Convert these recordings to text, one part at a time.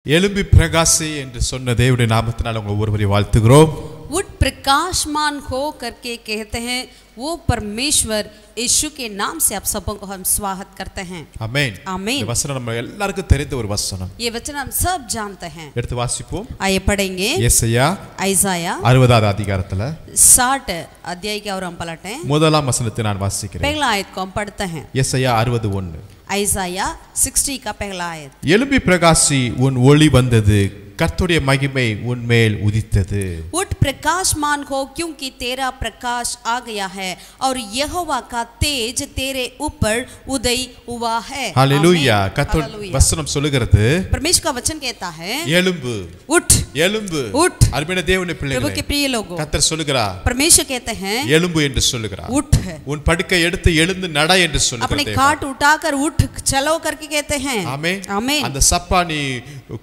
எழும்பி பிரகாசி என்று சொன்ன தேவனுடைய நாமத்தினால் உங்களை ஒவ்வொருவரையும் வாழ்த்துகிறோம். उठ प्रकाशमान हो करके कहते हैं वो परमेश्वर यीशु के नाम से आप सबों को हम स्वागत करते हैं. ஆமென். आमीन. இந்த வசனம் நம்ம எல்லாருக்கும் தெரிந்த ஒரு வசனம். ये वचन हम सब जानते हैं. எடுத்து வாசிப்போம். आइए पढ़ेंगे. ஏசாயா 60வது அதிகாரத்துல 60 अध्याय के और हम पलटें. முதலாம் வசனத்தை நான் வாசிக்கிறேன். पहला आयत को हम पढ़ते हैं. ஏசாயா 60:1. आइसाया 60 का पहला आयत. எழும்பி பிரகாசி உன் ஒளி வந்தது கர்த்தருடைய மகிமை உன்மேல் உதித்தது. उठ प्रकाशमान हो क्योंकि तेरा प्रकाश आ गया है और यहोवा का तेज तेरे ऊपर उदय हुआ है. हालेलुया. கர்த்தர் வசனம் சொல்லுகிறது, परमेश्वर का वचन कहता है எழும்பு उठ எழும்பு. उठ. அருமையான தேவனுடைய प्रभु के பிள்ளைகளே, प्रिय लोगों, கர்த்தர் சொல்லுகிறார் परमेश्वर कहते हैं எழும்பு என்று சொல்லுகிறார். उठ है. உன் படுக்கை எடுத்து எழுந்து நட என்று अपने சொல்லுகிறார். खाट उठाकर उठ चलो करके कहते हैं. ஆமென். आमीन. அந்த சப்பானி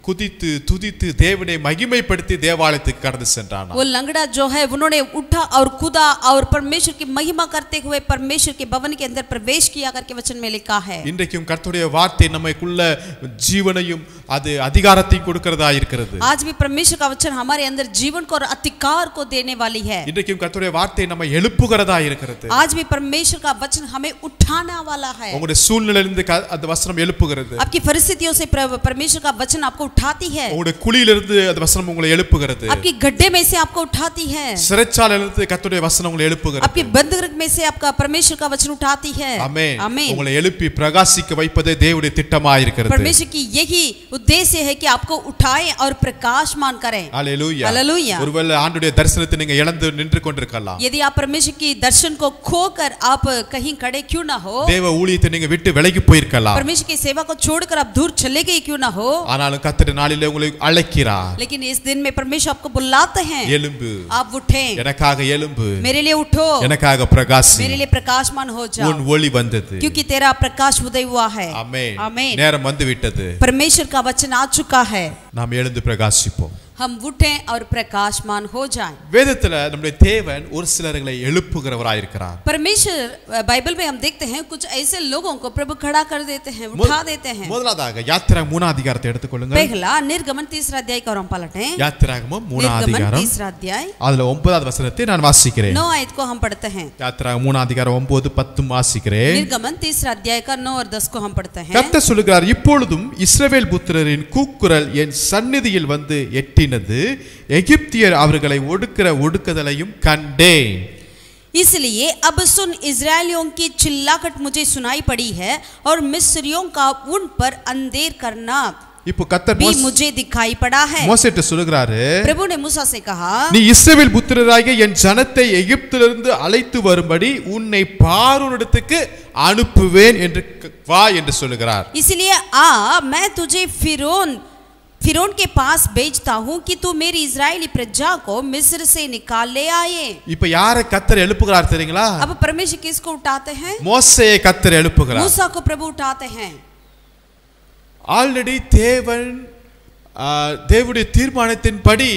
குதித்து துதித்து தேவனை மகிமைப்படுத்தி தேவாலயத்துக்கு கடந்து சென்றான். वो लंगड़ा जो है उन्होंने उठा और कूदा और परमेश्वर की महिमा करते हुए परमेश्वर के भवन के अंदर प्रवेश किया करके वचन में लिखा है. இன்றைக்கும் கர்த்தருடைய வார்த்தை நமக்குள்ள ஜீவனையும் அது அதிகாரத்தையும் கொடுக்கிறதா இருக்கிறது. आज भी परमेश्वर का वचन हमारे अंदर जीवन को और अधिकार को देने वाली है. இன்றைக்கும் கர்த்தருடைய வார்த்தை நம்மை எழுப்புகிறதா இருக்கிறது. आज भी परमेश्वर का वचन हमें उठाने वाला है. உங்களுடைய சூழ்நிலையிலிருந்து அந்த வசனம் எழுப்புகிறது. आपकी परिस्थितियों से परमेश्वर का वचन आपको उठाती है. உங்களுடைய குழியிலிருந்து அந்த வசனம் உங்களை எழுப்புகிறது. आपकी गड्ढे में से आपको उठाती है. சிறைச்சாலையிலிருந்து கர்த்தருடைய வசனம் உங்களை எழுப்புகிறது. आपके बंधक में से आपका परमेश्वर का वचन उठाती है. ஆமென். आमीन. உங்களை எழுப்பி பிரகாசிக்க வைப்பதே தேவனுடைய திட்டமாக இருக்கிறது. परमेश्वर की यही उद्देश्य है कि आपको उठाएं और प्रकाशमान करें. हालेलुया. हालेलुया. ஒருவேளை ஆண்டவருடைய தரிசனத்தை நீங்க இழந்து நின்று கொண்டிருக்கலாம். यदि आप परमेश्वर की दर्शन को खोकर आप कहीं खड़े क्यों ना हो, தேவ ஊழியத்தை நீங்க விட்டு விலகி போயிருக்கலாம். परमेश्वर की सेवा को छोड़कर आप दूर चले गए क्यों ना हो, ஆனாலும் கர்த்தர் நாளிலே உங்களை அழைக்கிறார். लेकिन इस दिन में परमेश्वर आपको बुलाते हैं. எழும்பு. आप उठें. எனக்காக எழும்பு. मेरे लिए उठो. எனக்காக பிரகாசி. मेरे लिए प्रकाशमान हो जाओ. உன் ஒளி வந்தது. क्योंकि तेरा प्रकाश उदय हुआ है. ஆமென். आमीन. நேரம் வந்து விட்டது. परमेश्वर का वचन आ चुका है. நாம் எழுந்து பிரகாசிப்போம். हम उठें और प्रकाशमान हो जाएं. வேதத்துல நம்முடைய தேவன் ஒரு சிலர்களை எழுப்புகிறவராய் இருக்கிறார். परमेश्वर बाइबल में हम देखते हैं कुछ ऐसे लोगों को प्रभु खड़ा कर देते हैं, उठा देते हैं. முதலாவதாக யாத்திராகமம் 3 அதிகாரத்தை எடுத்துக்கொள்ளுங்க. पहला निर्गमन 3 अध्याय का हम पलटें. யாத்திராகமம் 3 निर्गमन அதிகாரம் 3 अध्याय அதுல 9வது வசனத்தை நான் வாசிக்கிறேன். 9 आयत को हम पढ़ते हैं. யாத்திராகமம் 3 அதிகாரம் 9 10 வாசிக்கிறேன். निर्गमन 3 अध्याय का 9 और 10 को हम पढ़ते हैं. கர்த்தர் சொல்லுகிறார், இப்பொழுதும் இஸ்ரவேல் புத்திரரின் கூக்குரல் என் சந்நிதியில் வந்து எட்டினது, எகிப்தியர் அவர்களை ஒடுக்கிற ஒடுக்குதலையும் கண்டேன். इसलिए अब सुन, इजरायलियों की चिल्लाहट मुझे सुनाई पड़ी है और मिस्रियों का उन पर अंधेर करना இப்போ கர்த்தர் भी मुझे दिखाई पड़ा है. மோசேட்ட சொல்லுகிறாரு, प्रभु ने मूसा से कहा, நீ இஸ்ரவேல் புத்திரராகிய என் ஜனத்தை எகிப்திலிருந்து அழைத்து வரும்படி உன்னை பார்வோனிடத்துக்கு அனுப்புவேன் என்று வா என்று சொல்லுகிறார். इसलिए आ, मैं तुझे फिरौन के पास भेजता हूँ कि तू मेरी इजरायली प्रजा को मिस्र से निकाल ले आए. இப்ப யாரை கர்த்தர் எழுப்புகிறார் தெரியுங்களா? अब परमेश्वर किसको उठाते हैं? மோசேயை கர்த்தர் எழுப்புகிறார். मूसा को प्रभु उठाते हैं. ஆல்ரெடி தேவனுடைய தீர்மானத்தின்படி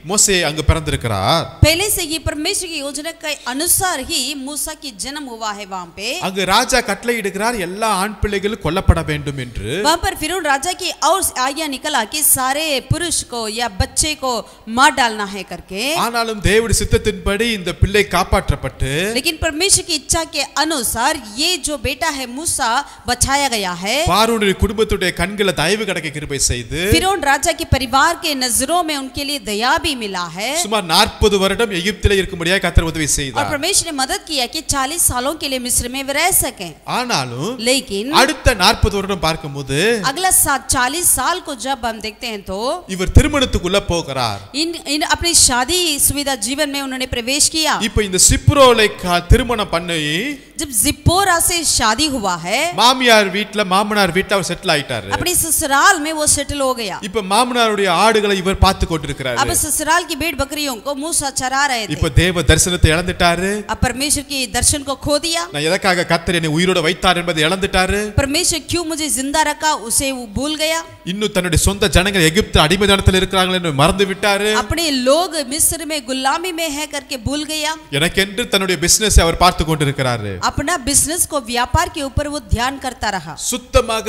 மோசே அங்கு பிறந்திருக்கிறார். पहले से ही परमेश्वर की योजना के अनुसार ही मूसा की जन्म हुआ है वहां पे. அங்கு ராஜா கட்டளையிடுகிறார் எல்லா ஆண் பிள்ளைகளும் கொல்லப்பட வேண்டும் என்று. वहां पर फिरौन राजा की और आज्ञा निकला कि सारे पुरुष को या बच्चे को मार डालना है करके. ஆனாலும் தேவனுடைய சித்தத்தின்படி இந்த பிள்ளை காப்பாற்றப்பட்டு, लेकिन परमेश्वर की इच्छा के अनुसार ये जो बेटा है मूसा बचाया गया है. பார்வோனுடைய குடும்பத்துடைய கண்களை தயவு கிடைக்க கிருபை செய்து फिरौन राजा के परिवार के नजरों में उनके लिए दया भी मिला है. சுமார் 40 வருடம் எகிப்திலே இருக்கும்படியாக கர்த்தர் உதவி और செய்தார். परमेश्वर ने मदद किया कि 40 सालों के लिए मिस्र में वे रह सकें. ஆனாலும் लेकिन அடுத்த 40 வருடம் பார்க்கும்போது अगला 40 साल को जब हम देखते हैं तो இவர் திருமணத்துக்குள்ள போகிறார். इन अपनी शादी सुविधा जीवन में उन्होंने प्रवेश किया. இப்போ இந்த சிப்ரோலை திருமணம் பண்ணி जब जिप्पोरा से शादी हुआ है, மாமியார் வீட்ல மாமனார் வீட்ல அவர் செட்டில் ஆயிட்டாரு. अपने ससुराल में वो सेटल हो गया. இப்போ மாமனாருடைய ஆடுகளை இவர் பார்த்து கொண்டிருக்கிறார். अब ससुराल इसराइल की भेड़ बकरियों को मूसा चरा रहे थे। இப்ப தேவ தரிசனத்தை இழந்துட்டாரு. अब परमेश्वर की दर्शन को खो दिया। நான் எதற்காக கர்த்தர் என்னை உயிரோட வைத்தார் என்பதை இழந்துட்டாரு. परमेश्वर क्यों मुझे जिंदा रखा उसे वो भूल गया। இன்னும் தன்னுடைய சொந்த ஜனங்கள் எகிப்து அடிமைத்தனத்தில் இருக்கிறார்கள் என்று மறந்து விட்டாரு. अपने लोग मिस्र में गुलामी में है करके भूल गया। எனக்கென்று தன்னுடைய பிசினஸ் அவர் பார்த்து கொண்டிருக்கிறாரு. अपना बिजनेस को व्यापार के ऊपर वो ध्यान करता रहा। சுத்தமாக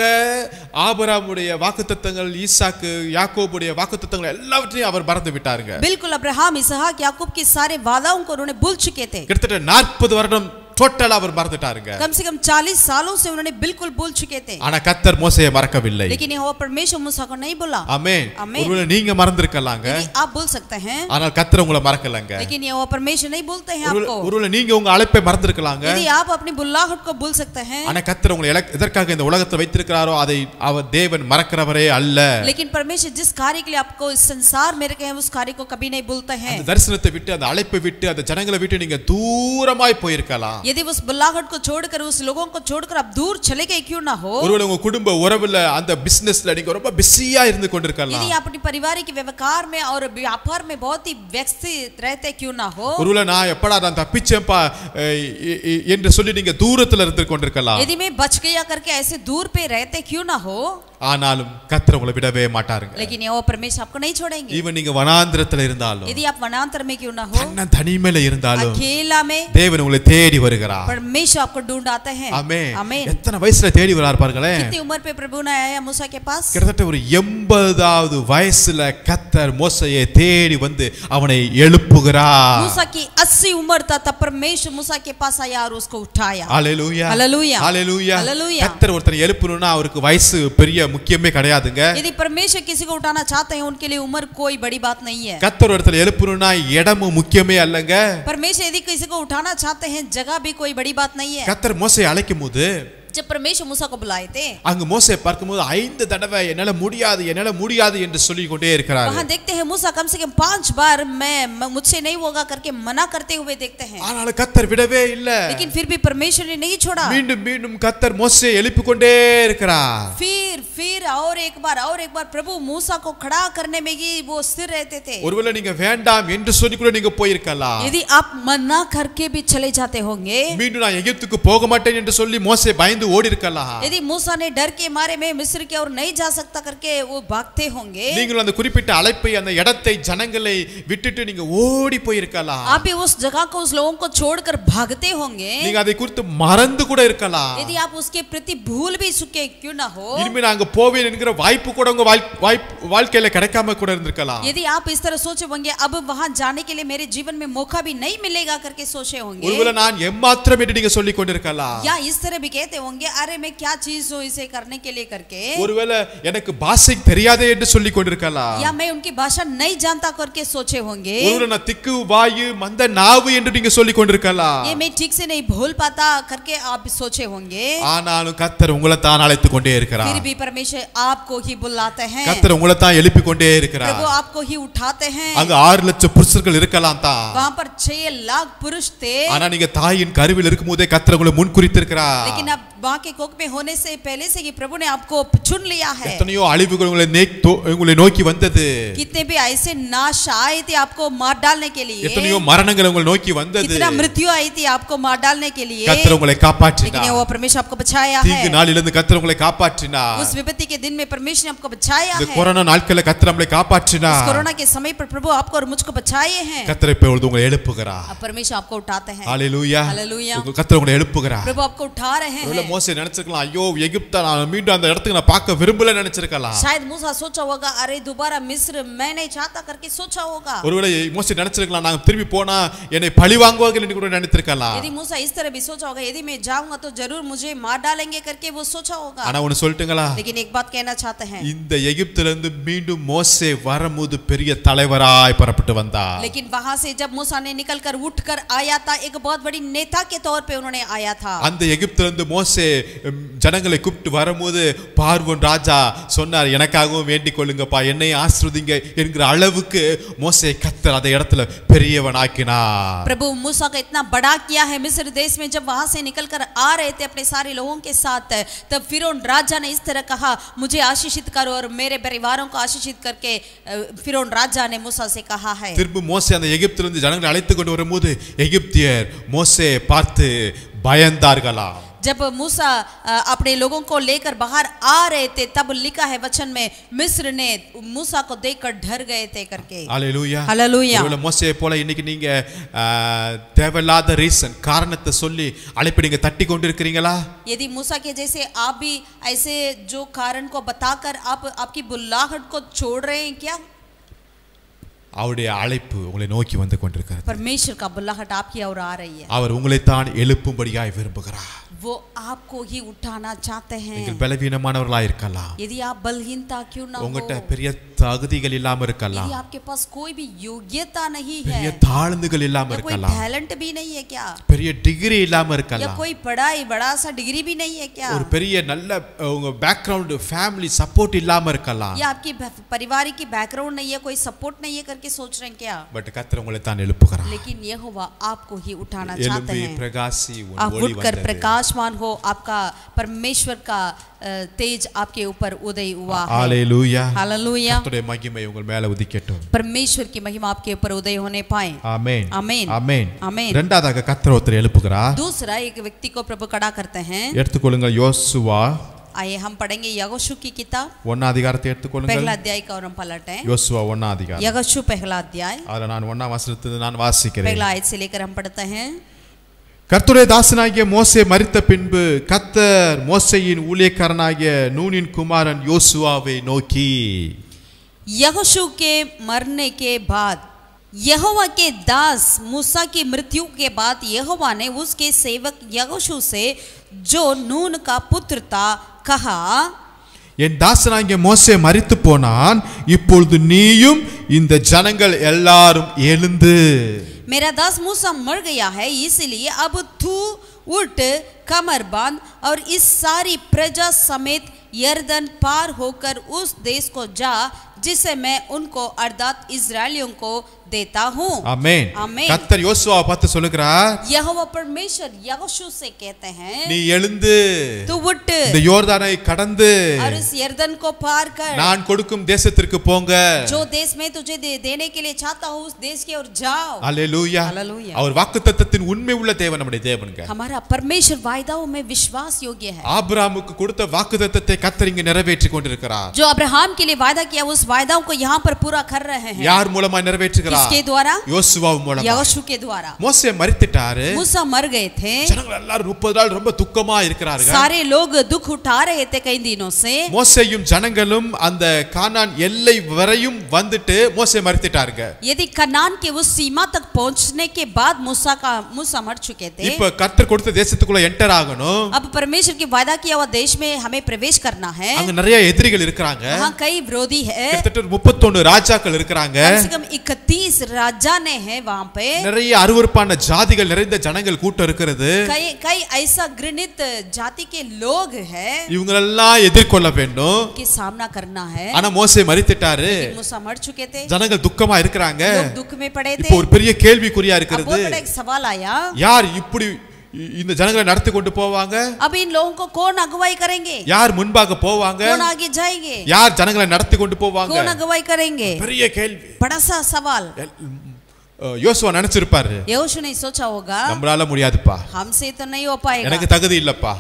ஆபிரகாமுடைய வாக்குத்தத்தங்கள், ஈசாக்கு, யாக்கோபுடைய வாக்குத்தத்தங்கள் எல்லாவற்றையும் அவர் மறந்து விட்டாருங்க. बिल्कुल अब्राहम, इसहाक, याकूब के सारे वादाओं को उन्होंने भूल चुके थे। கிட்டத்தட்ட 40 வருடம் டோட்டலா அவர் மறந்துட்டாருங்க. कम से कम 40 सालों से उन्होंने बिल्कुल भूल चुके थे। ஆனா கர்த்தர் மோசேயை மறக்கவில்லை. लेकिन यहोवा परमेश्वर मूसा को नहीं भूला। ஆமென். आमीन। ஒருவேளை நீங்க மறந்திருக்கலாங்க. आप भूल सकते हैं। ஆனால் கர்த்தர் உங்களை மறக்கலங்க. लेकिन यहोवा परमेश्वर नहीं भूलते हैं आपको। ஒருவேளை நீங்க உங்க அழைப்பை மறந்திருக்கலாங்க. यदि आप अपनी बुलाहट को भूल सकते हैं। ஆனா கர்த்தர் உங்களை எதற்காக இந்த உலகத்தில் வைத்திருக்கிறாரோ அதை அவர் தேவன் மறக்கிறவரே அல்ல. लेकिन परमेश्वर जिस कार्य के लिए आपको इस संसार में रखे हैं उस कार्य को कभी नहीं भूलते हैं। அந்த தரிசனத்தை விட்டு, அந்த அழைப்பை விட்டு, அந்த ஜனங்களை விட்டு நீங்க தூரமாய் போயிருக்கலாம். यदि उस बुलाहट को छोड़कर, उस लोगों को छोड़कर आप दूर चले गए क्यों ना हो। ஒருவேளை உங்க குடும்ப உறவுல அந்த பிசினஸ்ல நீங்க ரொம்ப பிஸியா இருந்து கொண்டிருக்கலாம். यदि आप अपनी पारिवारिक व्यवहार में और व्यापार में बहुत ही व्यस्त रहते क्यों ना हो। ஒருவேளை நான் எப்படா நான் தப்பிச்சேன்பா என்று சொல்லி நீங்க தூரத்துல இருந்து கொண்டிருக்கலாம். यदि मैं बच गया करके ऐसे दूर पे रहते क्यों ना हो। ஆனாலும் கர்த்தர் உங்களை விடவே மாட்டாருங்க. लेकिन यहोवा परमेश्वर आपको नहीं छोड़ेंगे। ஈவன் நீங்க வனாந்திரத்துல இருந்தாலும், यदि आप वनांतर में क्यों ना हो, தனிமையில இருந்தாலும், अकेला में தேவன் உங்களை தேடி வருகிறார். परमेश्वर आपको ढूंढ आते हैं। ஆமென். आमीन। எத்தனை வயசுல தேடி வரார் பாருங்களேன். कितनी उम्र पे प्रभु ने आया मूसा के पास। கிட்டத்தட்ட ஒரு 80வது வயசுல கர்த்தர் மோசேயை தேடி வந்து அவனை எழுப்புகிறார். मूसा की 80 उम्र था तब परमेश्वर मूसा के पास आया और उसको उठाया। Hallelujah, hallelujah, hallelujah, hallelujah. கர்த்தர் ஒருத்தனை எழுப்பணும்னா அவருக்கு வயசு பெரிய முக்கியமே கிடையாதுங்க. यदि परमेश्वर किसी को उठाना चाहते हैं उनके लिए उम्र कोई बड़ी बात नहीं है। கர்த்தர் ஒருத்தனை எழுப்பணும்னா இடமும் முக்கியமே அல்லங்க. परमेश्वर यदि किसी को उठाना चाहते हैं जगह भी कोई बड़ी बात नहीं है। கர்த்தர் மோசேயை அழைக்கும்போது जब परमेश्वर मूसा को बुलाए थे, அங்க மோசே பார்க்கும்போது 5 தடவை என்னால முடியாது என்று சொல்லிக் கொண்டே இருக்கிறார். वहां देखते हैं मूसा कम से कम 5 बार मैं मुझसे नहीं होगा करके मना करते हुए देखते हैं। ஆனால் கர்த்தர் விடவே இல்ல. लेकिन फिर भी परमेश्वर ने नहीं छोड़ा। மீண்டும் மீண்டும் கர்த்தர் மோசேயை எழுப்பிக் கொண்டே இருக்கிறார். फिर और एक बार प्रभु मूसा को खड़ा करने में ही वो स्थिर रहते थे। ஒருவேளை நீங்க வேண்டாம் என்று சொல்லி கூட நீங்க போயிருக்கலாம். यदि आप मना करके भी चले जाते होंगे, மீண்டும் நான் எகிப்துக்கு போக மாட்டேன் என்று சொல்லி மோசே பயந்து ஓடி இருக்கலாம். यदि मूसा ने डर के मारे में मिस्र की ओर नहीं जा सकता करके वो भागते होंगे, நீங்கள் அந்த குறிப்பிட்ட அழைப்பை, அந்த இடத்தை, ஜனங்களை விட்டுட்டு நீங்க ஓடி போயிருக்கலாம். आप भी उस जगह को, उस लोगों को छोड़कर भागते होंगे। நீங்க அதை குறித்து மறந்து கூட இருக்கலாம். यदि आप उसके प्रति भूल भी चुके क्यों ना हो, இனிமே நான் அங்க போவேன் என்கிற வாய்ப்பு கூட உங்க வாழ்க்கையில கிடைக்காம கூட இருந்திருக்கலாம். यदि आप इस तरह सोचे होंगे अब वहां जाने के लिए मेरे जीवन में मौका भी नहीं मिलेगा करके सोचे होंगे, ஒருவேளை நான் எம்மாத்திரம் என்று நீங்க சொல்லிக் கொண்டிருக்கலாம். या इस तरह भी कहते होंगे अरे मैं क्या चीज हूं इसे करने के लिए करके, ஒருவேளை எனக்கு பாஷை தெரியாதே என்று சொல்லிக் கொண்டிருக்கலாம். या मैं उनकी भाषा नहीं जानता करके सोचे होंगे, ஒருவேளை நான் திக்கு வாயு மந்த நாவு என்று நீங்க சொல்லிக் கொண்டிருக்கலாம். ये मैं ठीक से नहीं बोल पाता करके आप सोचे होंगे। ஆனாலும் கர்த்தர் உங்களை தான் அழைத்துக் கொண்டே இருக்கிறார். फिर भी परमेश्वर आपको ही बुलाते हैं। கர்த்தர் உங்களை தான் எழுப்பிக் கொண்டே இருக்கிறார். प्रभु आपको ही उठाते हैं। அங்க 6 லட்சம் புருஷர்கள் இருக்கலாம் தான். वहां पर 6 लाख पुरुष थे। ஆனா நீங்க தாயின் கருவில் இருக்கும்போதே கர்த்தர் உங்களை முன்குறித்திருக்கிறார். लेकिन अब मां के कोख में होने से पहले से ही प्रभु ने आपको चुन लिया है। எத்தனையோ அழிவுகள் உங்களை நோக்கி வந்தது. कितने भी ऐसे नाश आए थे आपको मार डालने के लिए। எத்தனையோ மரணங்கள் உங்களை நோக்கி வந்தது. कितना मृत्यु आई थी आपको मार डालने के लिए। கர்த்தர் உங்களை காப்பாற்றினார். लेकिन वो परमेश्वर आपको बचाया है। தீங்கு நாளிலிருந்து கர்த்தர் உங்களை காப்பாற்றினார். उस विपत्ति के दिन में परमेश्वर ने आपको बचाया இந்த है। கொரோனா நாட்களில் கர்த்தர் நம்மை காப்பாற்றினார். इस कोरोना के समय पर प्रभु आपको और मुझको बचाए हैं। கர்த்தர் இப்பொழுது உங்களை எழுப்புகிறார். अब परमेश्वर आपको उठाते हैं। ஹalleluya, हालेलुया। கர்த்தர் உங்களை எழுப்புகிறார். प्रभु आपको उठा रहे हैं। மோசே நினைச்சிருக்கலாம், ஐயோ எகிப்தை நான் மீண்டும் அந்த இடத்துக்கு நான் பார்க்க விரும்பல நினைச்சிருக்கலாம். शायद मूसा सोचा होगा अरे दोबारा मिस्र मैं नहीं चाहता करके सोचा होगा। ஒருவேளை மோசே நினைச்சிருக்கலாம், நான் திரும்பி போனா என்னை பழி வாங்குவார்கள் என்று கூட நினைத்திருக்கலாம். यदि मूसा इस तरह भी सोचा होगा यदि मैं जाऊंगा तो जरूर मुझे मार डालेंगे करके वो सोचा होगा। ஆனா ஒன்னு சொல்லட்டுங்களா, लेकिन एक बात कहना चाहते हैं, இந்த எகிப்திலிருந்து மீண்டும் மோசே வரும்போது பெரிய தலைவராய் புறப்பட்டு வந்தார். लेकिन वहां से जब मूसा ने निकलकर उठकर आया था एक बहुत बड़ी नेता के तौर पे उन्होंने आया था। அந்த எகிப்திலிருந்து மோசே மோசே ஜனங்களை கூப்பிட்டு வரும்போது பார்வோன் ராஜா சொன்னார், எனக்காகவும் வேண்டிக் கொள்ளுங்கப்பா, என்னை ஆசீர்வதிங்க என்கிற அளவுக்கு மோசே கர்த்தர் அந்த இடத்துல பெரியவன் ஆக்கினார். प्रभु मूसा का इतना बड़ा किया है। मिस्र देश में जब वहां से निकलकर आ रहे थे अपने सारे लोगों के साथ, तब फिरौन राजा ने इस तरह कहा, मुझे आशीषित करो, और मेरे परिवारों को आशीषित करके फिरौन राजा ने मूसा से कहा है। திரும்ப மோசே அந்த எகிப்திலிருந்து ஜனங்களை அழைத்து கொண்டு வரும்போது எகிப்தியர் மோசே பார்த்து பயந்தார்களாம். जब मूसा अपने लोगों को लेकर बाहर आ रहे थे, तब लिखा है वचन में, मिस्र ने मूसा को देखकर डर गए थे करके। Hallelujah hallelujah. ஒருவேளை மோசே போல இன்னைக்கு நீங்க தேவையில்லாத ரீசன் காரணத்தை சொல்லி அழைப்பு நீங்க தட்டி கொண்டு இருக்கிறீங்களா? यदि मूसा के जैसे आप भी ऐसे जो कारण को बताकर आप आपकी बुलाहट को छोड़ रहे हैं क्या? அவருடைய அழைப்பு உங்களை நோக்கி வந்து கொண்டிருக்கிறது. परमेश्वर का बुलाहट आपकी ओर आ रही है। அவர் உங்களை தான் எழுப்பும்படியாய் விரும்புகிறார். वो आपको ही उठाना चाहते हैं। நீங்கள் பலவீனமானவர்களாய் இருக்கலாம், यदि आप बलहीनता क्यों ना हो, உங்ககிட்ட பெரிய தகுதிகள் இல்லாம இருக்கலாம், यदि आपके पास कोई भी योग्यता नहीं है, பெரிய தாழ்ந்துகள் இல்லாம कोई இருக்கலாம், टैलेंट भी नहीं है क्या, பெரிய டிகிரி இல்லாம या இருக்கலாம், कोई पढ़ाई बड़ा सा डिग्री भी नहीं है क्या, ஒரு பெரிய நல்ல உங்க பேக்ரவுண்ட் ஃபேமிலி சப்போர்ட் இல்லாம இருக்கலாம், या आपकी पारिवारिक की बैकग्राउंड नहीं है, कोई सपोर्ट नहीं है करके सोच रहे हैं क्या? பட் கர்த்தர் உங்களை தான் எழுப்புகிறார். लेकिन यहोवा आपको ही उठाना चाहते எழும்பி हैं। பிரகாசி உன் आप ஒளி उठकर வந்தது. प्रकाशमान हो, आपका परमेश्वर का तेज आपके ऊपर उदय हुआ है। हालेलुया। हालेलुया। கர்த்தருடைய மகிமை உங்கள் மேல உதிக்கட்டும். परमेश्वर की महिमा आपके ऊपर उदय होने पाए। ஆமென் आमीन ஆமென் आमीन। இரண்டாவதாக கர்த்தர் ஒருத்தர் எழுப்புகிறார். दूसरा एक व्यक्ति को प्रभु खड़ा करते हैं। எடுத்துக்கொள்ளுங்கள் யோசுவா आइए हम पढ़ेंगे यहोशू की किताब 1 அதிகாரத்தை எடுத்துக்கொள்ளுங்கள். पहला अध्याय का और हम पलटें। யோசுவா 1 அதிகாரம். यहोशू पहला अध्याय அதுல நான் 1 வசனத்தை நான் வாசிக்கிறேன். पहला आयत से लेकर हम पढ़ते हैं। கர்த்தருடைய தாசனாகிய மோசே மரித்த பின்பு கர்த்தர் மோசேயின் ஊழியக்காரனாகிய நூனின் குமாரன் யோசுவாவை நோக்கி, यहोशू के मरने के बाद यहोवा के दास मूसा की मृत्यु के बाद यहोवा ने उसके सेवक यहोशू से, जो नून का पुत्र था, कहा, என் தாசனாகிய மோசே மரித்து போனான், இப்பொழுது நீயும் இந்த ஜனங்கள் எல்லாரும் எழுந்து, मेरा दास मूसा मर गया है, इसलिए अब तू उठ, कमर बांध और इस सारी प्रजा समेत यरदन पार होकर उस देश को जा जिसे मैं उनको अर्थात इस्राएलियों को देता हूँ। ஆமென். आमीन। கர்த்தர் யோசுவாவை பார்த்து சொல்லுகிறார், यहोवा परमेश्वर यहोशू से कहते हैं, நீ எழுந்து तू उठ இந்த யோர்தானை கடந்து और इस यरदन को पार कर, நான் கொடுக்கும் தேசத்திற்கு போங்க. जो देश में तुझे देने के लिए चाहता हूँ उस देश की ओर जाओ। அல்லேலூயா. हालेलुया। அவர் வாக்குத்தத்தத்தின் உண்மை உள்ள தேவன், நம்முடைய தேவனுங்க. हमारा परमेश्वर वायदाओं में विश्वास योग्य है। ஆபிரகாமுக்கு கொடுத்த வாக்குத்தத்தத்தை கர்த்தர் இங்க நிறைவேற்றி கொண்டிருக்கிறார். जो अब्राहम के लिए वायदा किया उस वायदाओं को यहाँ पर पूरा कर रहे हैं। யார் மூலமா நிறைவேற்றுகிறார்? किसके द्वारा? யோசுவா மூலமா. यहोशू के द्वारा। மோசே மரித்துட்டாரு, मूसा मर गए थे, ஜனங்கள் எல்லாரும் 30 நாள் ரொம்ப துக்கமா இருக்கிறார்கள். सारे लोग दुख उठा रहे थे कई दिनों से। மோசேயும் ஜனங்களும் அந்த கானான் எல்லை வரையும் வந்துட்டு மோசே மரித்துட்டாருங்க. यदि कनान के उस सीमा तक पहुंचने के बाद मूसा मर चुके थे। இப்ப கர்த்தர் கொடுத்த தேசத்துக்குள்ள என்டர் ஆகணும். अब परमेश्वर की वायदा किया हुआ देश में हमें प्रवेश करना है। அங்க நிறைய எதிரிகள் இருக்காங்க. वहाँ कई विरोधी है, கிட்டத்தட்ட 31 ராஜாக்கள் இருக்காங்க. कम से कम 31 राजा ने है वहाँ पे। நிறைய அருவருப்பான ஜாதிகள் நிறைந்த ஜனங்கள் கூட்டம் இருக்கிறது. कई ऐसा घृणित जाति के लोग हैं இவங்களெல்லாம் எதிர்கொள்ள வேண்டும். कि सामना करना है। ஆனா மோசே மரித்துட்டாரு, मूसा मर चुके थे, ஜனங்கள் துக்கமா இருக்கிறாங்க. लोग दुख में पड़े थे। இப்போ ஒரு பெரிய கேள்விக்குறியா अब இருக்கிறது, बहुत बड़ा एक सवाल आया, யார் இப்படி இந்த ஜனங்களை நடத்தி கொண்டு போவாங்க? अब इन लोगों को कौन अगुवाई करेंगे? யார் முன்பாக போவாங்க? कौन आगे जाएंगे? யார் ஜனங்களை நடத்தி கொண்டு போவாங்க? कौन अगुवाई करेंगे? பெரிய கேள்வி. बड़ा सा सवाल। யோசுவா நினைச்சிருப்பாரு, यहोशू ने सोचा होगा, நம்மளால முடியாதுப்பா, हमसे तो नहीं हो पाएगा, எனக்கு தகுதி இல்லப்பா.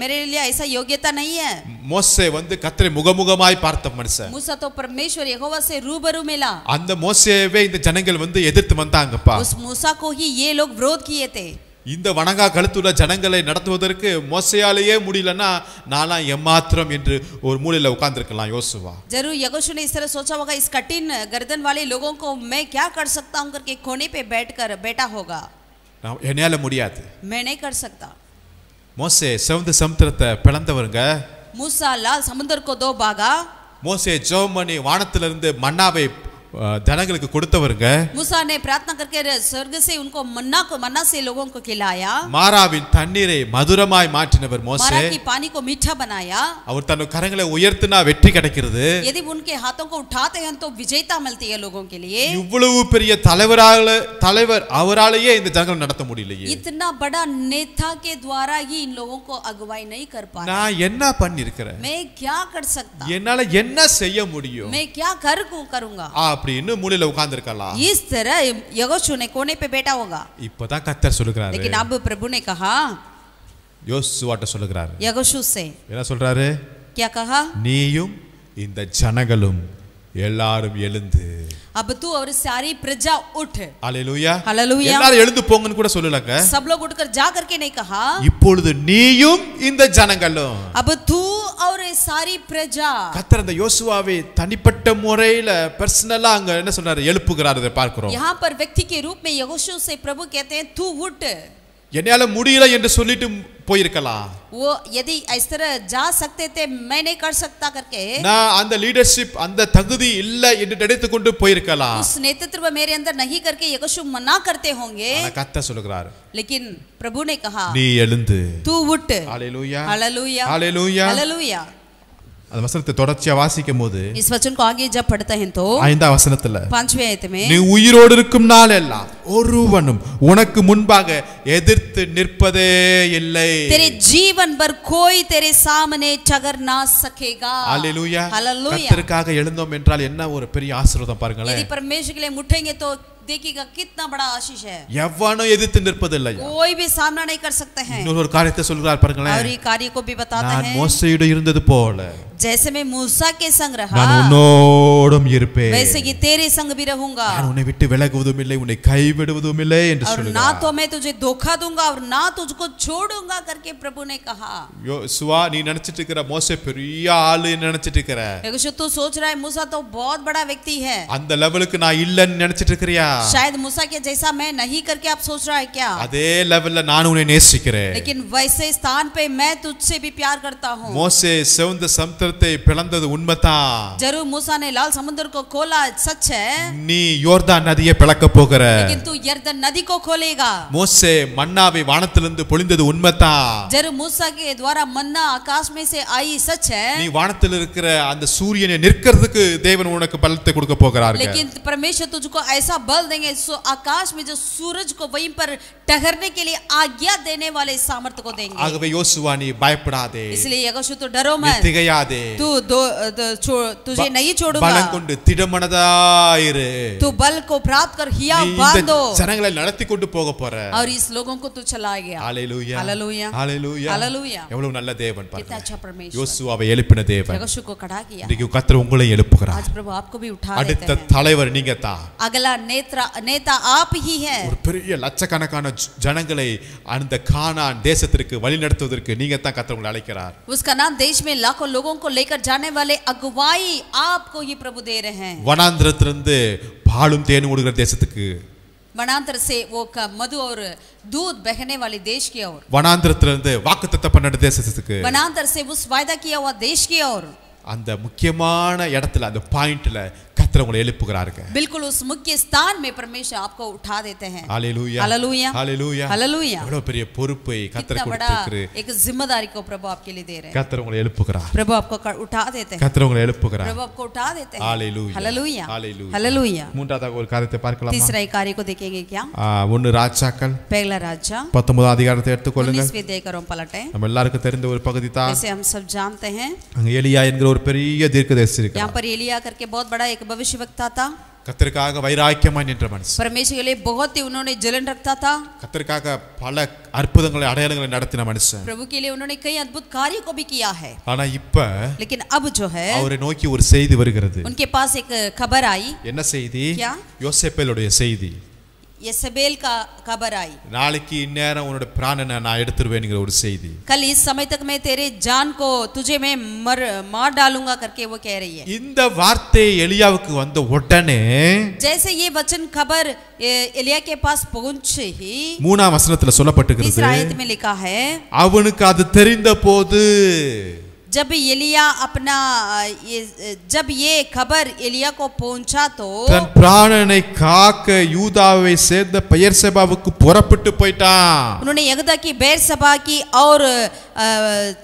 मेरे लिए ऐसा योग्यता नहीं है। மோசே கர்த்தரை முகமுகமாய் பார்த்த மனுஷன். मूसा तो परमेश्वर यहोवा से रूबरू मिला। அந்த மோசேவே இந்த ஜனங்கள் எதிர்த்து வந்தாங்கப்பா. उस मूसा को ही ये लोग विरोध किए थे। இந்த வணங்கா கழுத்துள்ள ஜனங்களை நடத்துவதற்கு மோசேயாலேயே முடியலன்னா நானா எம்மாத்திரம் என்று ஒரு மூலையில உட்கார்ந்திருக்கலாம் யோசுவா. जरूर यहोशू ने इस तरह सोचा होगा, इस कठिन गर्दन वाले लोगों को मैं क्या कर सकता हूं करके कोने पे बैठा होगा। என்னால முடியாது. मैं नहीं कर सकता। மோசே சிவந்த சமுத்திரத்தை பிளந்தவருங்க. मूसा लाल समुद्र को दो भागा। மோசே ஜெபம் பண்ணி வானத்திலிருந்து மன்னாவை ஜனங்களுக்கு கொடுத்தவருங்க. मूसा ने प्रार्थना करके स्वर्ग से उनको मन्ना से लोगों को खिलाया. மாராவின் தண்ணீரை மதுரமாய் மாற்றினவர் மோசே. मारा की पानी को मीठा बनाया. அவர் தன் கரங்களை உயர்த்தினா வெற்றி கிடைக்கிறது. यदि उनके हाथों को उठाते हैं तो विजेता मिलती है लोगों के लिए. இவ்வளவு பெரிய தலைவர் அவராலேயே இந்த ஜனங்களை நடத்த முடியலையே. इतना बड़ा नेता के द्वारा ही इन लोगों को अगुवाई नहीं कर पा रहा. நான் என்ன பண்ணிருக்கிறேன்? मैं क्या कर सकता? என்னால என்ன செய்ய முடியும்? मैं क्या करूंगा? அப்படின்னு மூலையில உட்கார்ந்திருக்கலாம். इस तरह यहोशू ने कोने पे बैठा होगा. இப்பதான் கர்த்தர் சொல்றாரு. लेकिन अब प्रभु ने कहा யோசுவாட்ட சொல்றாரு. यहोशू से என்ன சொல்றாரு? क्या कहा? நீயும் இந்த ஜனங்களும் எல்லாரும் எழுந்து. अब तू और सारी प्रजा उठ. हालेलुया. हालेलुया. எல்லாரும் எழுந்து போங்கன்னு கூட சொல்லலங்க. सब लोग उठकर जा करके नहीं कहा. இப்பொழுது நீயும் இந்த ஜனங்களும். अब तू और सारी प्रजा. கர்த்தர் அந்த யோசுவாவை தனிப்பட்ட முறையில பர்சனலா அங்க என்ன சொல்றாரு? எழுப்புகிறார். அதை பார்க்கிறோம். यहाँ पर व्यक्ति के रूप में यहोशू से प्रभु कहते हैं तू उठ. என்னால முடியல என்று சொல்லிட்டு போயிருக்கலாம். वो यदि इस तरह जा सकते थे मैं नहीं कर सकता करके. நான் அந்த லீடர்ஷிப் அந்த தகுதி இல்ல என்று நினைத்து கொண்டு போயிருக்கலாம். उस नेतृत्व मेरे अंदर नहीं करके यहोशू मना करते होंगे. ஆனா கர்த்தர் சொல்றார். लेकिन प्रभु ने कहा நீ எழுந்து. तू उठ. हालेलुया. हालेलुया. हालेलुया. हालेलुया. அந்த வசனத்தை தொடர்ச்சியா வாசிக்கும்போது इस वचन को आगे जब पढ़ते हैं तो 5ஆம் வசனத்துல 5वें आयत में நீ உயிரோடு இருக்கும் நாள் எல்லாம் ஒருவனும் உனக்கு முன்பாக எதிர்த்து நிற்பதே இல்லை. तेरे जीवन भर कोई तेरे सामने ठहर ना सकेगा. हालेलुया. हालेलुया. கர்த்தருக்காக எழுந்தோம் என்றால் என்ன ஒரு பெரிய ஆசீர்வாதம் பாருங்களேன். यदि परमेश्वर के लिए उठेंगे तो देखिएगा कितना बड़ा आशीष है. எவனும் எதிர்த்து நிற்பதில்லை. कोई भी सामना नहीं कर सकते हैं. இன்னொரு காரியத்தை சொல்றார் பாருங்களேன். और ये कार्य को भी बताते நான் हैं மோசேயோடு இருந்தது போல जैसे मैं मूसा के संग रहा நான் உன்னோடும் இருப்பேன். वैसे ही तेरे संग भी रहूंगा. நான் உன்னை விட்டு விலகுவதும் இல்லை உன்னை கைவிடுவதும் இல்லை என்று और சொல்கிறார். ना तो मैं तुझे धोखा दूंगा और ना तुझको छोड़ूंगा करके प्रभु ने कहा. யோசுவா நீ நினைச்சிட்டு இருக்கிற மோசே பெரிய ஆளு நினைச்சிட்டு இருக்கிற. यहोशू तू सोच रहा है मूसा तो बहुत बड़ा व्यक्ति है. அந்த லெவலுக்கு நான் இல்லன்னு நினைச்சிட்டு இருக்கறியா? शायद मूसा के जैसा मैं नहीं करके आप सोच रहा है क्या? அதே லெவல்ல நான் உன்னை நேசிக்கிறேன். लेकिन वैसे स्थान पे मैं तुझसे भी प्यार करता हूँ. மோசே சிவந்த சமுத்திரத்தை பிளந்தது உண்மைதான். जरूर मूसा ने लाल समुद्र को खोला सच है. நீ யோர்தான் நதியை பிளக்க போகிற. लेकिन तू यरदन नदी को खोलेगा. மோசே மன்னாவை வானத்திலிருந்து பொழிந்தது உண்மைதான். जरूर मूसा के द्वारा मन्ना आकाश में से आई सच है. நீ வானத்தில் இருக்கிற அந்த சூரியனை நிற்கிறதுக்கு தேவன் உனக்கு பலத்தை கொடுக்க போகிறார். लेकिन परमेश्वर तुझको ऐसा बल देंगे सो आकाश में जो सूरज को वहीं पर ठहरने के लिए आज्ञा देने वाले सामर्थ्य को देंगे. ஆகவே யோசுவா நீ பயப்படாதே. इसलिए यहोशू तो डरो நீ मत. திகையாதே. तू तुझे नहीं छोड़ूंगा. பலம் கொண்டு திடமனதாயிரு. तू बल को प्राप्त कर हिया நீ बांध இந்த दो. ஜனங்களை நடத்தி கொண்டு போக போற. और इस लोगों को तू चलाएगा. ஹalleluya. हालेलुया. ஹalleluya. हालेलुया. எவ்வளவு நல்ல தேவன் कितना பாருங்க. अच्छा परमेश्वर. யோசுவாவை எழுப்பின தேவன் यहोशू को खड़ा किया. இன்னைக்கு கர்த்தர் உங்களை எழுப்புகிறார். आज प्रभु आपको भी उठा लेते அடுத்த हैं. தலைவர் நீங்க தான். अगला नेता आप ही है. ஒரு பெரிய லட்சக்கணக்கான ஜனங்களை அந்த கானான் தேசத்திற்கு வழிநடத்துவதற்கு நீங்க தான் கர்த்தர் உங்களை அழைக்கிறார். उस कनान देश में लाखों लोगों को लेकर जाने वाले अगुवाई आपको ही प्रभु दे रहे हैं. வனாந்திரத்திலிருந்து பாலும் தேனும் ஓடுகிற தேசத்துக்கு. वनांतर से वो मधु और दूध बहने वाले देश की ओर. வனாந்திரத்திலிருந்து வாக்குத்தத்தம் பண்ண தேசத்துக்கு. वनांतर से उस वायदा किया हुआ देश की ओर. அந்த முக்கியமான இடத்துல அந்த பாயிண்ட்ல கர்த்தர் உங்களை எழுப்புகிறாருங்க. बिल्कुल उस मुख्य स्थान में परमेश्वर आपको उठा देते हैं. हालेलुया. हालेलुया. हालेलुया. हालेलुया. எவ்வளவு பெரிய பொறுப்பை கர்த்தர் कितना बड़ा கொடுத்திருக்கிறார். एक जिम्मेदारी को प्रभु आपके लिए दे रहे हैं. கர்த்தர் உங்களை எழுப்புகிறார். प्रभु आपको उठा देते हैं. கர்த்தர் உங்களை எழுப்புகிறார். प्रभु आपको उठा देते हैं. हालेलुया. हालेलुया. हालेलुया. हालेलुया. மூன்றாவது ஒரு காரியத்தை பார்க்கலாமா? तीसरा एक कार्य को देखेंगे क्या? ஒன்னு ராஜாக்கள் पहला राजा 19 அதிகாரத்தை எடுத்துக்கொள்ளுங்க. 19वें अध्याय को पलटे. நம்ம எல்லாருக்கும் தெரிந்த ஒரு பகுதி தான். जैसे हम सब जानते हैं அங்க எலியா என்கிற ஒரு பெரிய தீர்க்கதரிசி இருக்கார். यहाँ पर एलिया करके बहुत बड़ा एक भविष्यवक्ता था. கர்த்தருக்காக வைராக்கியமாய் நின்ற மனுஷன். परमेश्वर के लिए बहुत ही उन्होंने जलन रखता था. கர்த்தருக்காக பல அற்புதங்களை அடையாளங்களை நடத்தின மனுஷன். प्रभु के लिए उन्होंने कई अद्भुत कार्य को भी किया है. ஆனா இப்ப लेकिन अब जो है அவரை நோக்கி ஒரு செய்தி வருகிறது. उनके पास एक खबर आई. என்ன செய்தி? क्या? யோசேப்பேலுடைய செய்தி. येसेबेल का खबर आई. நாளைக்கு இந்நேரம் உன்னோட பிராணனை நான் எடுத்துருவேன்ங்கிற ஒரு செய்தி. कल इस समय तक मैं तेरे जान को तुझे मैं मार डालूंगा करके वो कह रही है. இந்த வார்த்தை எலியாவுக்கு வந்த உடனே जैसे ये वचन खबर एलिया के पास पहुंचे ही 3ஆம் வசனத்துல சொல்லப்பட்டிருக்கிறது. तीसरा आयत में लिखा है அவனுக்கு அது தெரிந்த போது जब एलिया अपना जब ये खबर एलिया को पहुंचा तो தன் பிராணனை காக்க யூதாவை சேர்ந்த பெயர்செபாவுக்கு புறப்பட்டு போயிட்டான். उन्होंने यहूदा की बेरसबा की और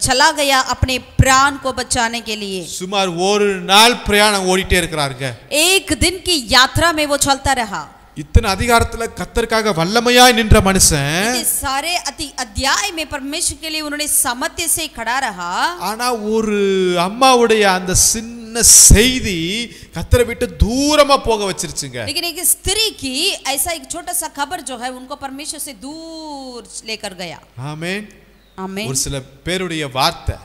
चला गया अपने प्राण को बचाने के लिए. சுமார் ஒரு நாள் பிரயாணம் ஓடிட்டே இருக்கிறாருங்க. एक दिन की यात्रा में वो चलता रहा. இத்தனை அதிகாரத்துல கர்த்தருக்காக வல்லமையாய் நின்ற மனுஷன் सारे अध्याय में परमेश्वर के लिए उन्होंने सामर्थ्य से खड़ा रहा. ஆனா ஒரு அம்மாவுடைய அந்த சின்ன செய்தி கர்த்தரை விட்டு தூரமா போக வச்சிருச்சுங்க. लेकिन एक स्त्री की ऐसा एक छोटा सा खबर जो है उनको परमेश्वर से दूर लेकर गया. ஆமென். आमीन. ஒரு சில பேருடைய வார்த்தை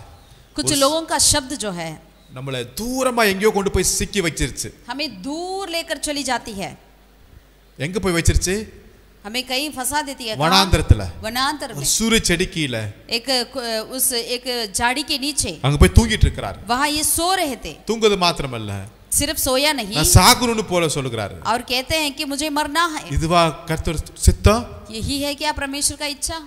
कुछ लोगों का शब्द जो है நம்மள தூரமா எங்கேயோ கொண்டு போய் சிக்கி வச்சிருச்சு. हमें दूर लेकर चली जाती है. எங்க போய் வச்சிருச்சு? हमें कहीं फंसा देती है. வனாந்தரத்துல, वनांतर में, சூரிய செடி கீழ, एक झाड़ी के नीचे அங்க போய் தூங்கிட்டு இருக்கிறார். वहां ये सो रहे थे. தூங்குது மாத்திரமல்ல, सिर्फ सोया नहीं நான் சாகுறேன்னு போல சொல்றாரு. और कहते हैं कि मुझे मरना है. இதுவா கர்த்தர் சித்தம்? यही है क्या परमेश्वर का इच्छा?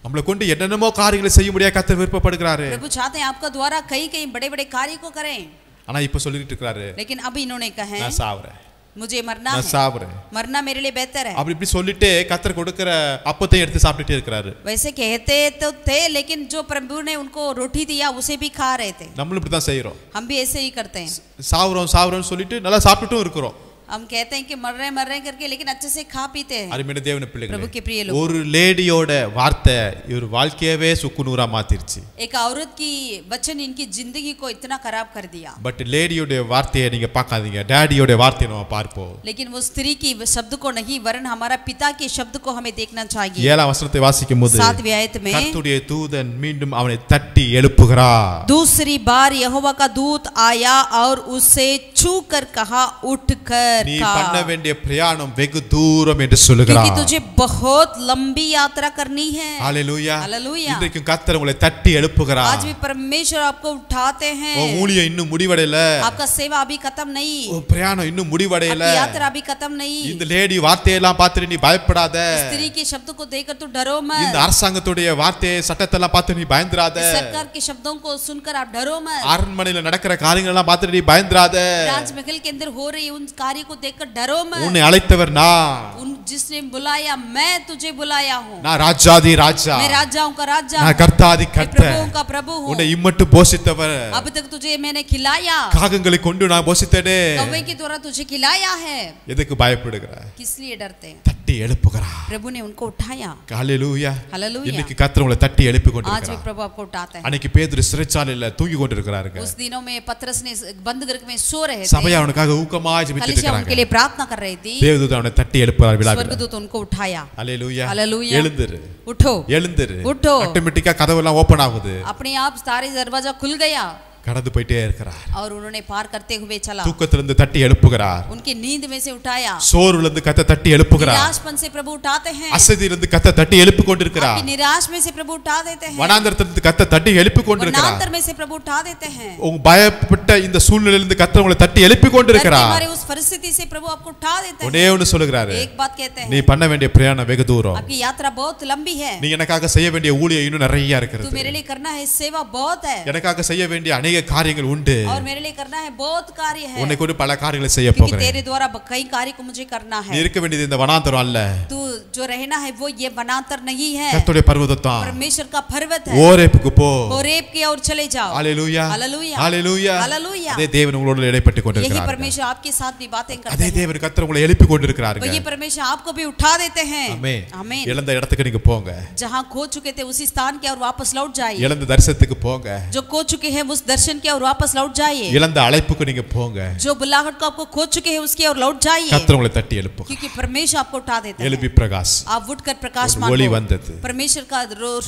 நம்மளை கொண்டு என்னென்னமோ காரியங்களை செய்ய முடியாது கர்த்தர் விருப்பப்படுகிறாரு. प्रभु चाहते हैं आपका द्वारा कई कई बड़े बड़े कार्य को करें. ஆனா இப்ப சொல்லிட்டு இருக்காரு, लेकिन अब इन्होंने कहा நான் சாவறேன், मुझे मरना நான் है. சாவறேன். मरना मेरे लिए बेहतर है. அப்படி இப்படி சொல்லிட்டு கர்த்தர் கொடுக்கிற அப்பத்தை எடுத்து சாப்பிட்டுட்டே இருக்கிறாரு. वैसे कहते तो थे लेकिन जो प्रभु ने उनको रोटी दिया उसे भी खा रहे थे. நம்மளும் இப்படி தான் செய்றோம். हम भी ऐसे ही करते हैं. சாவறோம்னு சொல்லிட்டு நல்லா சாப்பிட்டுட்டும் இருக்கிறோம். हम कहते हैं कि मर रहे करके लेकिन अच्छे से खा पीते हैं. அருமையான தேவனுடைய प्रभु के प्रिय பிள்ளைகளே, लोग, ஒரு லேடியோட வார்த்தை இவர் வாழ்க்கையவே சுக்குநூறா மாத்திருச்சு. एक औरत की वचन इनकी जिंदगी को इतना खराब कर दिया. பட் லேடியோட வார்த்தையை நீங்க பார்க்காதீங்க, டாடியோட வார்த்தையை நம்ம பார்ப்போம். लेकिन वो स्त्री की शब्द को नहीं वरन हमारा पिता के शब्द को हमें देखना चाहिए. 7 வசனத்தை வாசிக்கும்போது 7वीं आयत में கர்த்தருடைய தூதன் மீண்டும் அவனை தட்டி எழுப்புகிறார். दूसरी बार यहोवा का दूत आया और उसे छू कर कहा उठकर நீ खा, பண்ண வேண்டிய பிரயாணம் வெகு தூரம் என்று क्योंकि சொல்லுகிறார். तुझे बहुत लंबी यात्रा करनी है. ஹalleluya. हालेलूया. இன்றைக்கு கர்த்தர் உங்களை தட்டி எழுப்புகிறார். आज भी परमेश्वर आपको उठाते हैं. உன் ஊழியம் இன்னும் முடிவடையல, आपका सेवा अभी खत्म नहीं, உன் பிரயாணம் இன்னும் முடிவடையல. आपकी यात्रा अभी खत्म नहीं. இந்த லேடி வார்த்தையெல்லாம் பார்த்து நீ பயப்படாத. स्त्री के शब्द को देखकर तू डरो இந்த मत. அரசாங்கத்துடைய வார்த்தையை சட்டத்தெல்லாம் பார்த்து நீ பயந்துராத. सरकार के शब्दों को सुनकर आप डरो मत. அரண்மனையில நடக்கிற காரியங்கள் எல்லாம் பார்த்து நீ பயந்துராத. राजमहल के अंदर हो रही उन कार्य को देखकर डरो मत. உன்னை அழைத்தவர் நான், उन जिसने बुलाया मैं तुझे बुलाया हूँ. நான் ராஜாதி ராஜா, मैं राजाओं का राजा நான் हूँ, கர்த்தாதி मैं கர்த்தர். प्रभुओं का प्रभु हूँ. உன்னை இம்மட்டு போஷித்தவர், अब तक तुझे मैंने खिलाया, காகங்களை கொண்டு நான் போஷித்தேனே. कौवे के द्वारा तुझे खिलाया है. எதுக்கு பயப்படுகிறாய்? किस लिए डरते हैं? தட்டி எழுப்புகிறார். प्रभु ने उनको उठाया. ஹalleluya. हालेलूया. இன்னைக்கு கர்த்தர் உங்களை தட்டி எழுப்பி आज भी கொண்டிருக்கிறார். प्रभु आपको उठाते हैं. அன்னைக்கு பேதுரு சிறைச்சாலையில தூங்கி கொண்டிருக்கிறாருங்க. उस दिनों में पतरस ने बंदगृह में सो रहे थे. சபையா அவனுக்காக ஊக்கமாய் ஜெபிச்சிட்டு कलीसिया उनके இருக்காங்க. लिए प्रार्थना कर रही थी. தேவதூதன் அவனை தட்டி எழுப்புறார் விழாவில். स्वर्गदूत उनको उठाया. ஹalleluya. हालेलूया. எழுந்திரு, उठो, எழுந்திரு. उठो. ஆட்டோமேட்டிக்கா கதவெல்லாம் ஓபன் ஆகுது. अपने आप सारे दरवाजा खुल गया கடந்து போயிட்டே இருக்கிறார். और उन्होंने पार करते हुए चला. தூக்கத்திலிருந்து தட்டி எழுப்புகிறார். उनकी नींद में से उठाया. சோர்விலிருந்து கத்த தட்டி எழுப்புகிறார். निराशपन से प्रभु उठाते हैं. அசதியிலிருந்து கத்த தட்டி எழுப்பி கொண்டிருக்கிறார். आपकी निराश में से प्रभु उठा देते हैं. வனாந்தரத்திலிருந்து கத்த தட்டி எழுப்பி கொண்டிருக்கிறார். वनांतर में से प्रभु उठा देते हैं. உங்க பயப்பட்ட இந்த சூழ்நிலையிலிருந்து கத்த உங்களை தட்டி எழுப்பி डरते கொண்டிருக்கிறார். मारे उस परिस्थिति से प्रभु आपको उठा देते हैं. ஒரே ஒன்னு சொல்லுகிறாரு, एक बात कहते நீ हैं, பண்ண வேண்டிய பிரயாணம் வெகு தூரம். आपकी यात्रा बहुत लंबी है. நீ எனக்காக செய்ய வேண்டிய ஊழியம் இன்னும் நிறைய तू இருக்கிறது. मेरे लिए करना है सेवा बहुत है. எனக்காக செய்ய வேண்டிய अनेक காரியங்கள் உண்டு. और मेरे लिए करना है बहुत कार्य है. உன்னை கொண்டு பல காரியங்களை செய்ய क्योंकि போகிறேன். तेरे द्वारा कई कार्य को मुझे करना நீ है. இருக்க வேண்டியது இந்த வனாந்தரம் அல்ல, तू जो रहना है वो ये वनांतर नहीं है, கர்த்தருடைய பர்வதத்தான். परमेश्वर का पर्वत है. ஓரேப்புக்கு போ. होरेब की ओर चले जाओ. ஹalleluya. हालेलूया. ஹalleluya. हालेलूया. அதே தேவன் உங்களோடு இடைப்பட்டு यही கொண்டிருக்கிறார். परमेश्वर आपके साथ भी बातें करते அதே हैं. தேவன் கர்த்தர் உங்களை எழுப்பி கொண்டிருக்கிறாருங்க. वही परमेश्वर आपको भी उठा देते हैं. ஆமென். आमीन. இழந்த இடத்துக்கு நீங்க போங்க. जहाँ खो चुके थे उसी स्थान के और वापस लौट जाइए. இழந்த தரிசனத்துக்கு போங்க. जो खो चुके हैं उस दर्शन के और वापस लौट जाइए. இழந்த அழைப்புக்கு நீங்க போங்க. जो बुलाहट को आपको खो चुके हैं उसकी और लौट जाइए. கர்த்தர் உங்களை தட்டி எழுப்புங்க. क्योंकि परमेश्वर आपको उठा देते हैं. எழுப்பி பிரகாஷ். आप उठकर प्रकाशमान ஒளி हो. வந்தது. परमेश्वर का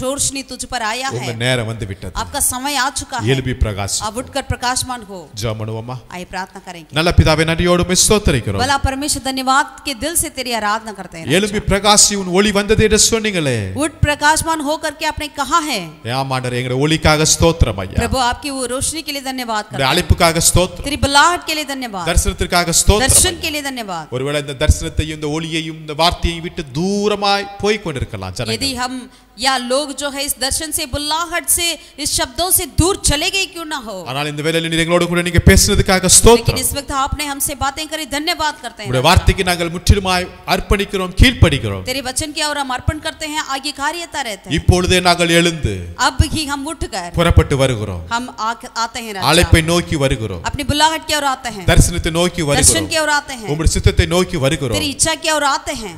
रोशनी तुझ पर आया உங்க है. நேரம் வந்து விட்டது. आपका समय आ चुका है. எழுப்பி பிரகாஷ். आप उठकर प्रकाशमान हो. ஜெபம் பண்ணுவோமா? आइए प्रार्थना करेंगे. நல்ல பிதாவே, நன்றியோடு உம்மை ஸ்தோத்திரிக்கிறோம். भला परमेश्वर धन्यवाद के दिल से तेरी आराधना करते हैं. எழுப்பி பிரகாஷ், உன் ஒளி வந்தது என்று சொன்னீங்களே. उठ प्रकाशमान होकर के आपने कहा है. ஆமாண்டவரே, எங்களுடைய ஒளிக்காக ஸ்தோத்திரம் ஐயா. प्रभु आपकी वो रोशनी के लिए धन्यवाद करते உங்களுடைய हैं. அழைப்புக்காக ஸ்தோத்திரம். तेरी बुलाहट के लिए धन्यवाद. தரிசனத்திற்காக ஸ்தோத்திரம். दर्शन के लिए धन्यवाद. ஒருவேளை இந்த தரிசனத்தையும் இந்த ஒளியையும் இந்த வார்த்தையையும் விட்டு தூரமாய் போய் கொண்டிருக்கலாம் यदि ஜனங்கள். हम या लोग जो है इस दर्शन से बुल्लाहट से इस शब्दों से दूर चले गए क्यों ना हो, ஆனால் இந்த வேளையில நீர் எங்களோடு கூட நீங்க பேசுனதுக்காக लेकिन ஸ்தோத்திரம். इस वक्त आपने हमसे बातें करी, धन्यवाद करते हैं। உம்முடைய வார்த்தைக்கு நாங்கள் முற்றிலுமாய் அர்ப்பணிக்கிறோம், கீழ்ப்படிக்கிறோம். तेरे वचन की ओर हम अर्पण करते हैं, आगे कार्यता रहते हैं। இப்பொழுதே நாங்கள் எழுந்து अब ही हम उठकर புறப்பட்டு வருகிறோம். हम आते हैं राजा, அழைப்பை நோக்கி வருகிறோம். अपनी बुलाहट की ओर आते हैं, தரிசனத்தை நோக்கி दर्शन வருகிறோம். की ओर आते हैं, உம்முடைய சித்தத்தை நோக்கி வருகிறோம். तेरी इच्छा की ओर आते हैं,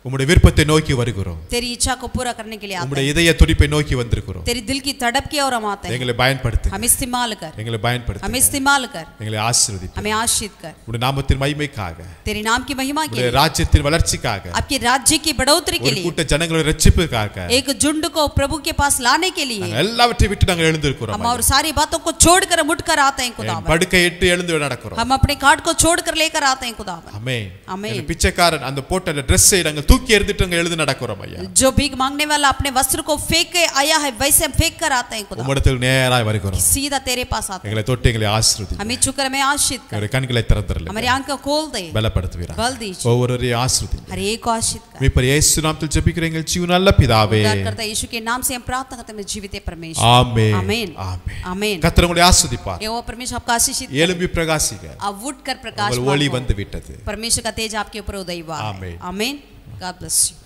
உம்முடைய விருப்பத்தை நோக்கி வருகிறோம். तेरी इच्छा को पूरा करने के लिए आते உம்முடைய हैं, இதய துடிப்பை நோக்கி வந்திருக்கிறோம். तेरी दिल की तड़प की ओर हम आते हैं। எங்களை பயன்படுத்து, हम इस्तेमाल कर, எங்களை பயன்படுத்து, हम इस्तेमाल कर, எங்களை ஆசீர்வதிப்பு. हमें आशीष कर, உம்முடைய நாமத்தின் மகிமைக்காக, तेरे नाम की महिमा के உம்முடைய लिए, ராஜ்யத்தின் வளர்ச்சிக்காக, आपके राज्य की बढ़ोतरी के ஒரு लिए, கூட்ட ஜனங்களுடைய ரட்சிப்புக்காக एक झुंड को प्रभु के पास लाने के लिए நாங்கள் எல்லாவற்றையும் விட்டு நாங்கள் எழுந்திருக்கிறோம். हम और सारी बातों को छोड़कर हम उठकर आते हैं खुदावन। படுக்கை இட்டு எழுந்து நடக்கிறோம். हम अपने काट को छोड़कर लेकर आते हैं खुदावन। ஆமென். ஆமென். அந்த பிச்சைக்காரன் அந்த போட்ட அந்த Dress-ஐ நாங்கள் தூக்கி எறிஞ்சிட்டு நாங்கள் எழுந்து நடக்கிறோம் ஐயா. जो भीख मांगने वाला अपने वस्त्र को फेंक के आया है, वैसे हम फेंक कर आते हैं खुदा, உம்மிடத்தில் நேராய் வருகிறோம். सीधा तेरे पास आते हैं। எங்களை தொட்டு எங்களை ஆசீர்வதி. हमें छुकर हमें आशीष कर, எங்களுடைய கண்களை திறந்தருளி. हमारी आंख को खोल दे, பலப்படுத்துவீராக. बल दीजिए, ஒவ்வொருவரையும் ஆசீர்வதி. हर एक को आशीष कर। மீட்பர் இயேசு நாமத்தில் ஜெபிக்கிறேன் எங்கள் ஜீவனுள்ள பிதாவே. उद्धार करता यीशु के नाम से हम प्रार्थना करते हैं, जीवित परमेश्वर। ஆமென். आमीन, ஆமென். आमीन। கர்த்தர் உங்களை ஆசீர்வதிப்பார். यहोवा परमेश्वर आपका आशीषित करे, எழும்பி பிரகாசிக்க. आप उठकर உங்கள் प्रकाशमान ஒளி हो। வந்து விட்டது. परमेश्वर का तेज आपके ऊपर उदय हुआ है। आमीन। आमीन। God bless you.